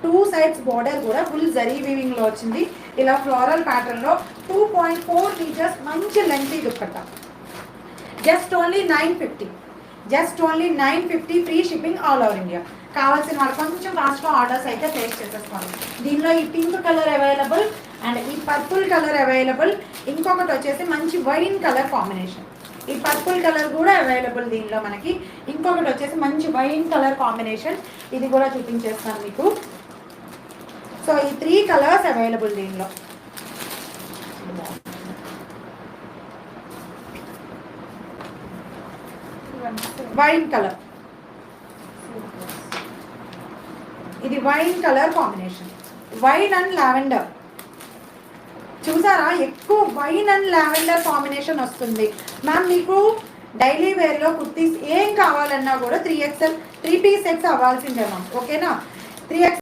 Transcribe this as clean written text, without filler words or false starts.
2 sides border కూడా full zari weaving లో వచ్చింది. ఇలా ఫ్లోరల్ ప్యాటర్న్ లో 2.4 మీటర్స్ మంచి lengthy dupatta. Just only 950. Just only 950 free shipping all over India. కావాల్సిన వాళ్ళు కొంచెం ఫాస్ట్గా ఆర్డర్స్ అయితే ప్లేస్ చేసేసుకోవాలి. దీనిలో ఈ పింక్ కలర్ అవైలబుల్ అండ్ ఈ పర్పుల్ కలర్ అవైలబుల్. ఇంకొకటి వచ్చేసి మంచి వైన్ కలర్ కాంబినేషన్. ఈ పర్పుల్ కలర్ కూడా అవైలబుల్ దీనిలో మనకి. ఇంకొకటి వచ్చేసి మంచి వైన్ కలర్ కాంబినేషన్, ఇది కూడా చూపించేస్తాను మీకు. సో ఈ 3 కలర్స్ అవైలబుల్ దీనిలో. వైన్ కలర్, ఇది wine colour combination. Wine and lavender చూసారా, ఎక్కువ వైన్ అండ్ లావెండర్ కాంబినేషన్ వస్తుంది. మ్యామ్ మీకు డైలీ వేర్లో కుర్తీస్ ఏం కావాలన్నా కూడా 3XL 3 పీస్ సెట్స్ అవ్వాల్సిందే మ్యామ్. ఓకేనా, 3XL